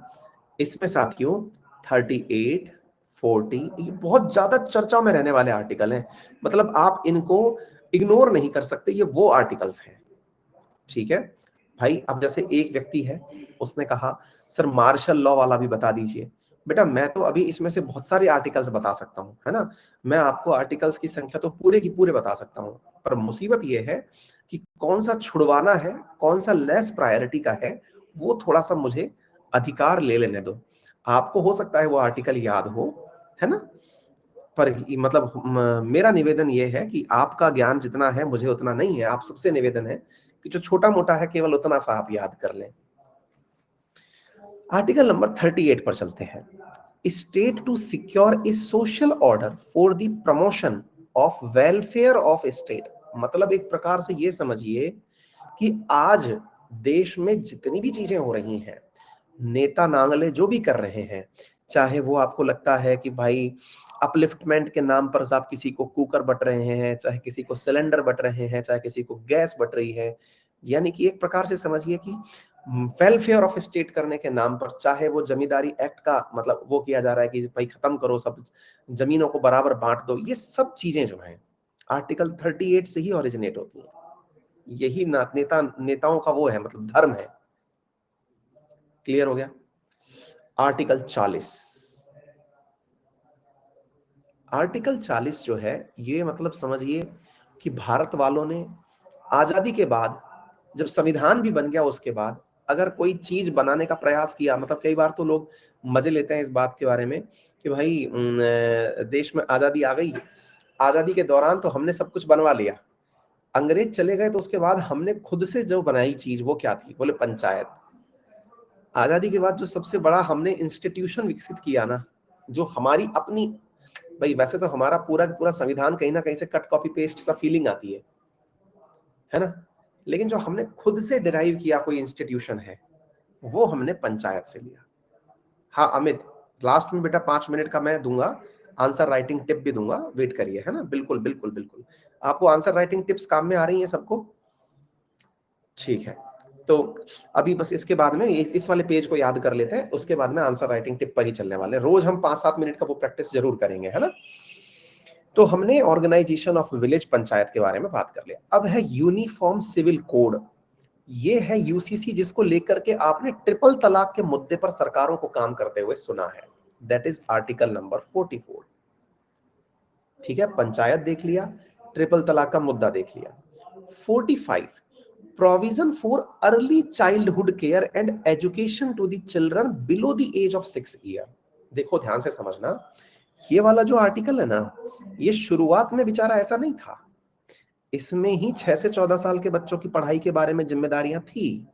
इसमें साथियों 38, 40 ये बहुत ज्यादा चर्चा में रहने वाले आर्टिकल हैं। मतलब आप इनको इग्नोर नहीं कर सकते, ये वो आर्टिकल्स हैं। ठीक है भाई, अब जैसे एक व्यक्ति है, उसने कहा सर मार्शल लॉ वाला भी बता दीजिए। बेटा मैं तो अभी इसमें से बहुत सारे आर्टिकल्स बता सकता हूं, है ना। मैं आपको आर्टिकल्स की संख्या तो पूरे की पूरे बता सकता हूं, पर मुसीबत यह है कि कौन सा छुड़वाना है, कौन सा लेस प्रायोरिटी का है, वो थोड़ा सा मुझे अधिकार ले लेने दो। आपको हो सकता है वो आर्टिकल याद हो, है ना, पर मतलब मेरा निवेदन ये है कि आपका ज्ञान जितना है मुझे उतना नहीं है। आप सबसे निवेदन है कि जो छोटा मोटा है केवल उतना सा आप याद कर लें। आर्टिकल नंबर 38 पर चलते हैं। State to secure a social order for the promotion of welfare of state. मतलब एक प्रकार से ये समझिए कि आज देश में जितनी भी चीजें हो रही हैं, नेता नांगले जो भी कर रहे हैं, चाहे वो आपको लगता है कि भाई अपलिफ्टमेंट के नाम पर आप किसी को कुकर बट रहे हैं, चाहे किसी को सिलेंडर बट रहे हैं, चाहे किसी को गैस बट रही है, यानी कि एक प्रकार से समझिए कि वेलफेयर ऑफ स्टेट करने के नाम पर, चाहे वो जमींदारी एक्ट का मतलब वो किया जा रहा है कि भाई खत्म करो, सब जमीनों को बराबर बांट दो, ये सब चीजें जो हैं आर्टिकल 38 से ही ओरिजिनेट होती है। यही नेताओं का वो है, मतलब धर्म है। क्लियर हो गया? आर्टिकल 40, आर्टिकल 40 जो है, ये मतलब समझिए कि भारत वालों ने आजादी के बाद, जब संविधान भी बन गया, उसके बाद अगर कोई चीज बनाने का प्रयास किया, मतलब कई बार तो लोग मजे लेते हैं इस बात के बारे में कि भाई देश में आजादी आ गई, आजादी के दौरान तो हमने सब कुछ बनवा लिया, अंग्रेज चले गए तो उसके बाद हमने खुद से जो बनाई चीज वो क्या थी? बोले पंचायत। आजादी के बाद जो सबसे बड़ा हमने इंस्टीट्यूशन विकसित किया ना, जो हमारी अपनी, भाई वैसे तो हमारा पूरा पूरा संविधान कहीं ना कहीं से कट कॉपी पेस्ट सा फीलिंग आती है ना, लेकिन जो हमने खुद से डिराइव किया कोई इंस्टीट्यूशन है, वो हमने पंचायत से लिया। हाँ अमित, लास्ट में बेटा 5 मिनट का मैं दूंगा, आंसर राइटिंग टिप भी दूंगा, वेट करिए, है ना? बिल्कुल बिल्कुल बिल्कुल। आपको आंसर राइटिंग टिप्स काम में आ रही हैं सबको? ठीक है, तो अभी बस इसके बाद में इस वाले पेज को याद कर लेते हैं, उसके बाद में आंसर राइटिंग टिप पर ही चलने वाले हैं। रोज हम 5-7 मिनट का वो प्रैक्टिस जरूर करेंगे, है ना? तो हमने ऑर्गेनाइजेशन ऑफ विलेज पंचायत के बारे में बात कर लिया। अब है यूनिफॉर्म सिविल कोड। ये है यूसीसी, जिसको लेकर के आपने ट्रिपल तलाक के मुद्दे पर सरकारों को काम करते हुए सुना है। That is article number 44। ठीक है, पंचायत देख लिया, ट्रिपल तलाक का मुद्दा देख लिया। 45, provision for early childhood care and education to the children below the age of 6 year. देखो ध्यान से समझना, ये वाला जो आर्टिकल है ना, ये शुरुआत में बेचारा ऐसा नहीं था, इसमें ही 6 से 14 साल के बच्चों की पढ़ाई के बारे में जिम्मेदारियां थी,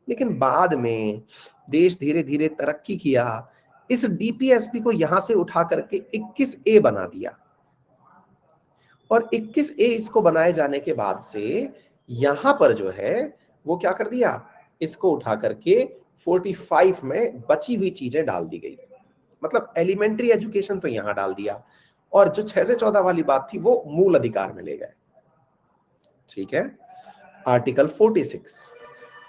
लेकिन बाद में देश धीरे धीरे तरक्की किया, इस डीपीएसपी को यहां से उठा करके 21A बना दिया, और 21A इसको बनाए जाने के बाद से यहां पर जो है वो क्या कर दिया, इसको उठा करके 45 में बची हुई चीजें डाल दी गई। मतलब एलिमेंट्री एजुकेशन तो यहां डाल दिया, और जो 6 से 14 वाली बात थी वो मूल अधिकार में ले गए। ठीक है, article 46,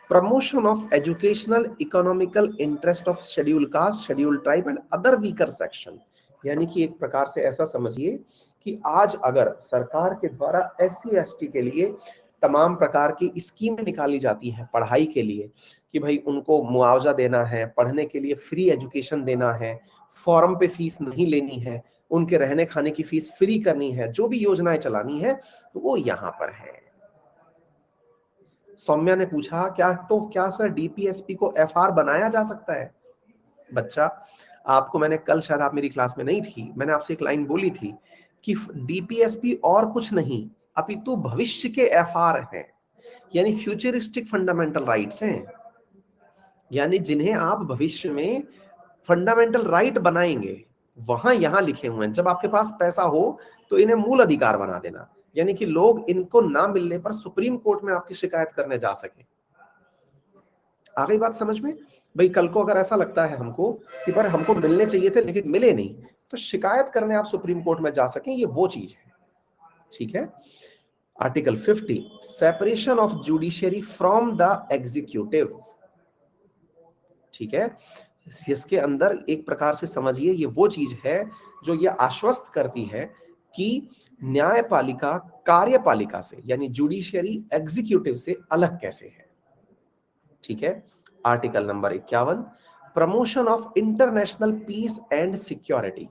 promotion of educational economical interest of schedule caste, schedule tribe and other weaker section. यानी कि एक प्रकार से ऐसा समझिए कि आज अगर सरकार के द्वारा SC ST के लिए तमाम प्रकार की स्कीमें निकाली जाती हैं पढ़ाई के लिए, कि भाई उनको मुआवजा देना है, पढ़ने के लिए फ्री एजुकेशन देना है, फॉर्म पे फीस नहीं लेनी है, उनके रहने खाने की फीस फ्री करनी है, जो भी योजनाएं चलानी है, तो वो यहां पर है। सौम्या ने पूछा क्या सर डीपीएसपी को FR बनाया जा सकता है? बच्चा, आपको मैंने कल, शायद आप मेरी क्लास में नहीं थी, मैंने आपसे एक लाइन बोली थी कि डीपीएसपी और कुछ नहीं अपितु भविष्य के FR हैं, यानी फ्यूचरिस्टिक फंडामेंटल राइट्स हैं, यानी जिन्हें आप भविष्य में फंडामेंटल राइट बनाएंगे, वहां यहां लिखे हुए हैं। जब आपके पास पैसा हो तो इन्हें मूल अधिकार बना देना, यानी कि लोग इनको ना मिलने पर सुप्रीम कोर्ट में आपकी शिकायत करने जा सके। आ गई बात समझ में? भाई कल को अगर ऐसा लगता है हमको कि पर हमको मिलने चाहिए थे लेकिन मिले नहीं, तो शिकायत करने आप सुप्रीम कोर्ट में जा सकें, ये वो चीज है। ठीक है, article 50, separation of judiciary from the executive. ठीक है, इसके अंदर एक प्रकार से समझिए ये वो चीज है जो ये आश्वस्त करती है कि न्यायपालिका कार्यपालिका से, यानी जुडिशियरी एग्जीक्यूटिव से अलग कैसे है। ठीक है, article number 51, promotion of international peace and security,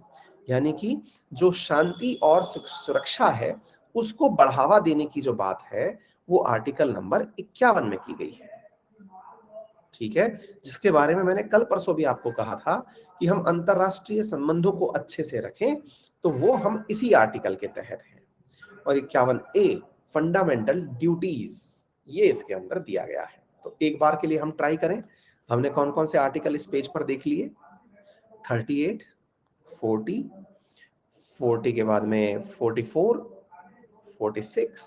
यानी कि जो शांति और सुरक्षा है उसको बढ़ावा देने की जो बात है वो आर्टिकल नंबर 51 में की गई है। ठीक है, जिसके बारे में मैंने कल परसों भी आपको कहा था कि हम अंतरराष्ट्रीय संबंधों को अच्छे से रखें, तो वो हम इसी आर्टिकल के तहत है। और 51A, फंडामेंटल ड्यूटीज, ये इसके अंदर दिया गया है। तो एक बार के लिए हम ट्राई करें, हमने कौन कौन से आर्टिकल इस पेज पर देख लिए? 38, 40, 40 के बाद में 44, 46,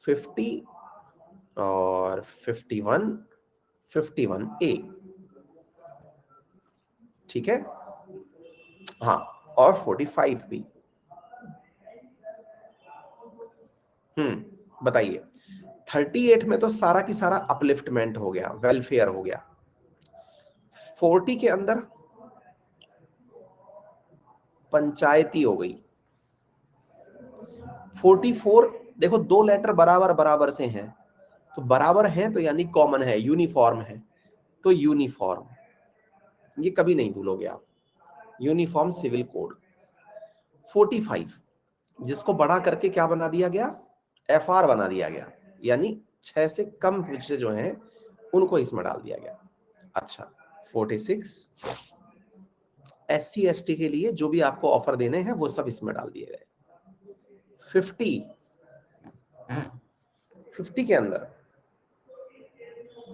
50 और 51, 51A। ठीक है, हाँ, और 45 भी। बताइए, 38 में तो सारा की सारा अपलिफ्टमेंट हो गया, वेलफेयर हो गया। 40 के अंदर पंचायती हो गई, 44, देखो 2 लेटर बराबर बराबर से हैं, तो बराबर हैं तो यानी कॉमन है, यूनिफॉर्म है, तो यूनिफॉर्म, ये कभी नहीं भूलोगे आप, यूनिफॉर्म सिविल कोड। 45, जिसको बड़ा करके क्या बना दिया गया, FR बना दिया गया, यानी 6 से कम विषय जो हैं उनको इसमें डाल दिया गया। अच्छा, 46, SC ST के लिए जो भी आपको ऑफर देने हैं वो सब इसमें डाल दिए गए। 50 के अंदर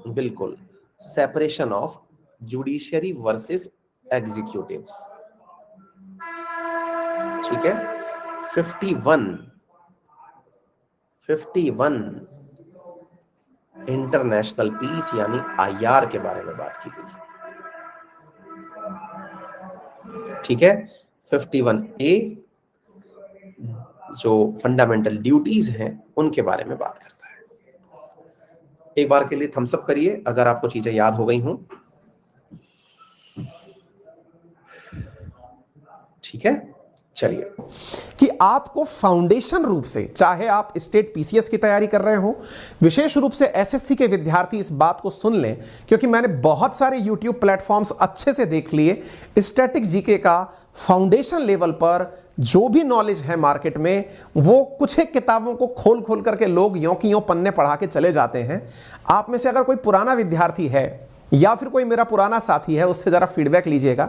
बिल्कुल separation of judiciary versus executives, ठीक है। 51 इंटरनेशनल पीस यानी IR के बारे में बात की गई, ठीक है। 51A जो फंडामेंटल ड्यूटीज हैं उनके बारे में बात करता है। एक बार के लिए थम्स अप करिए अगर आपको चीजें याद हो गई हों, ठीक है। चलिए, कि आपको फाउंडेशन रूप से, चाहे आप स्टेट PCS की तैयारी कर रहे हो, विशेष रूप से SSC के विद्यार्थी इस बात को सुन लें, क्योंकि मैंने बहुत सारे YouTube प्लेटफॉर्म्स अच्छे से देख लिए। स्टैटिक जीके का फाउंडेशन लेवल पर जो भी नॉलेज है मार्केट में, वो कुछ एक किताबों को खोल खोल करके लोग यों की यों पन्ने पढ़ा के चले जाते हैं। आप में से अगर कोई पुराना विद्यार्थी है या फिर कोई मेरा पुराना साथी है, उससे जरा फीडबैक लीजिएगा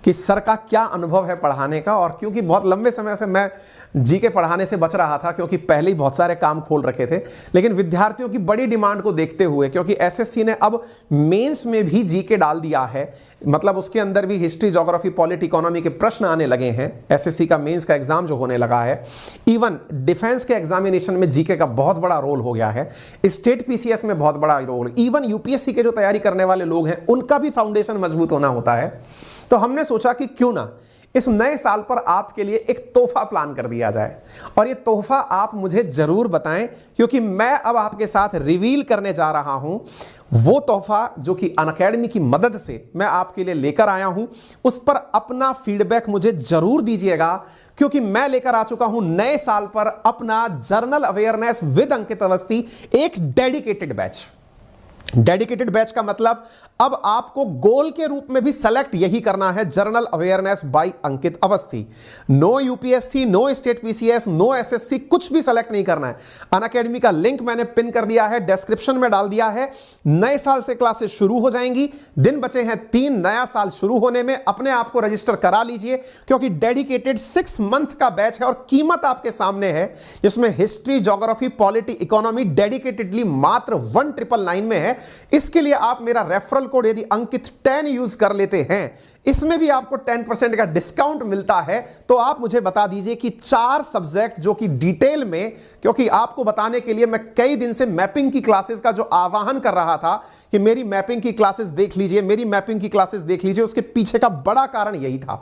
कि सर का क्या अनुभव है पढ़ाने का। और क्योंकि बहुत लंबे समय से मैं जीके पढ़ाने से बच रहा था, क्योंकि पहले ही बहुत सारे काम खोल रखे थे, लेकिन विद्यार्थियों की बड़ी डिमांड को देखते हुए, क्योंकि SSC ने अब मेंस में भी जीके डाल दिया है, मतलब उसके अंदर भी हिस्ट्री, ज्योग्राफी, पॉलिटी, इकोनॉमी के प्रश्न आने लगे हैं। SSC का मेंस का एग्जाम जो होने लगा है, इवन डिफेंस के एग्जामिनेशन में जीके का बहुत बड़ा रोल हो गया है, स्टेट PCS में बहुत बड़ा रोल, इवन UPSC के जो तैयारी करने वाले लोग हैं उनका भी फाउंडेशन मजबूत होना होता है। तो हमने सोचा कि क्यों ना इस नए साल पर आपके लिए एक तोहफा प्लान कर दिया जाए, और ये तोहफा आप मुझे जरूर बताएं, क्योंकि मैं अब आपके साथ रिवील करने जा रहा हूं वो तोहफा जो कि अनअकैडमी की मदद से मैं आपके लिए लेकर आया हूं। उस पर अपना फीडबैक मुझे जरूर दीजिएगा, क्योंकि मैं लेकर आ चुका हूं नए साल पर अपना जर्नल अवेयरनेस विद अंकित अवस्थी, एक डेडिकेटेड बैच। डेडिकेटेड बैच का मतलब अब आपको गोल के रूप में भी सेलेक्ट यही करना है, general awareness by Ankit Awasthi. No UPSC, no state PCS, no SSC, कुछ भी सेलेक्ट नहीं करना है। अनअकैडमी का लिंक मैंने पिन कर दिया है, डिस्क्रिप्शन में डाल दिया है। नए साल से क्लासेस शुरू हो जाएंगी, दिन बचे हैं 3 नया साल शुरू होने में। अपने आप को रजिस्टर करा लीजिए, क्योंकि डेडिकेटेड 6 मंथ का बैच है और कीमत आपके सामने है, जिसमें history, geography, polity, economy dedicatedly मात्र 1999 में है। इसके लिए आप मेरा रेफरल कोड यदि अंकित 10 यूज कर लेते हैं, इसमें भी आपको 10% का डिस्काउंट मिलता है। तो आप मुझे बता दीजिए कि 4 सब्जेक्ट जो कि डिटेल में, क्योंकि आपको बताने के लिए मैं कई दिन से मैपिंग की क्लासेस का जो आह्वान कर रहा था कि मेरी मैपिंग की क्लासेस देख लीजिए, मेरी मैपिंग की क्लासेस देख लीजिए, उसके पीछे का बड़ा कारण यही था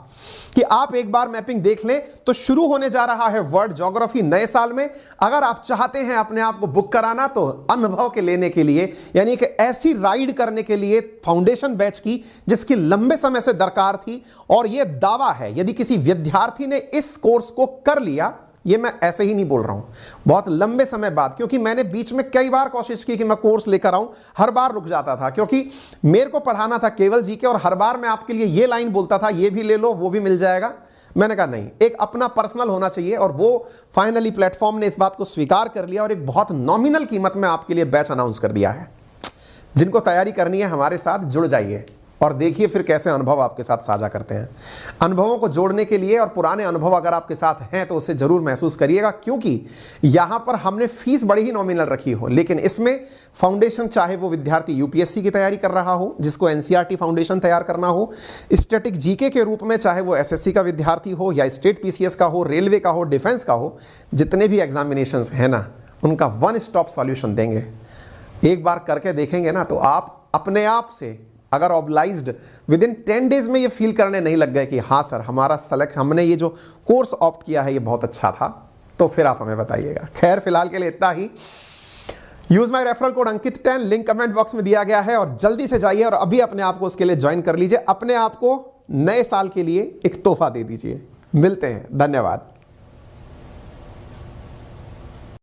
कि आप एक बार मैपिंग देख लें तो शुरू होने जा रहा है वर्ल्ड ज्योग्राफी नए साल में। अगर आप चाहते हैं अपने आप को बुक कराना, तो अनुभव के लेने के लिए, यानी कि ऐसी राइड करने के लिए फाउंडेशन बैच की जिसकी लंबे समय से दरकार थी, और यह दावा है यदि किसी विद्यार्थी ने इस कोर्स को कर लिया, ये मैं ऐसे ही नहीं बोल रहा हूं, बहुत लंबे समय बाद, क्योंकि मैंने बीच में कई बार कोशिश की कि मैं कोर्स लेकर आऊं, हर बार रुक जाता था, क्योंकि मेरे को पढ़ाना था केवल जीके, और हर बार मैं आपके लिए ये लाइन बोलता था, ये भी ले लो वो भी मिल जाएगा। मैंने कहा नहीं, एक अपना पर्सनल होना चाहिए, और वो फाइनली प्लेटफॉर्म ने इस बात को स्वीकार कर लिया और एक बहुत नॉमिनल कीमत में आपके लिए बैच अनाउंस कर दिया है। जिनको तैयारी करनी है हमारे साथ जुड़ जाइए और देखिए फिर कैसे अनुभव आपके साथ साझा करते हैं। अनुभवों को जोड़ने के लिए, और पुराने अनुभव अगर आपके साथ हैं तो उसे जरूर महसूस करिएगा, क्योंकि यहां पर हमने फीस बड़ी ही नॉमिनल रखी हो, लेकिन इसमें फाउंडेशन, चाहे वो विद्यार्थी UPSC की तैयारी कर रहा हो जिसको NCERT फाउंडेशन तैयार करना हो, स्टैटिक जीके के रूप में चाहे वो SSC का विद्यार्थी हो या स्टेट PCS का हो, रेलवे का हो, डिफेंस का हो, जितने भी एग्जामिनेशंस हैं ना, उनका 1 स्टॉप सॉल्यूशन देंगे। एक बार करके देखेंगे ना तो आप अपने आप से, अगर ऑब्लाइज्ड, विद इन 10 डेज में ये फील करने नहीं लग गए कि हाँ सर हमारा सेलेक्ट, हमने ये जो कोर्स ऑप्ट किया है ये बहुत अच्छा था, तो फिर आप हमें बताइएगा। खैर फिलहाल के लिए इतना ही। Use my referral code Ankit 10, link comment box में दिया गया है, और जल्दी से जाइए और अभी अपने आप को उसके लिए ज्वाइन कर लीजिए। अपने आप को नए साल के लिए एक तोहफा दे दीजिए। मिलते हैं, धन्यवाद।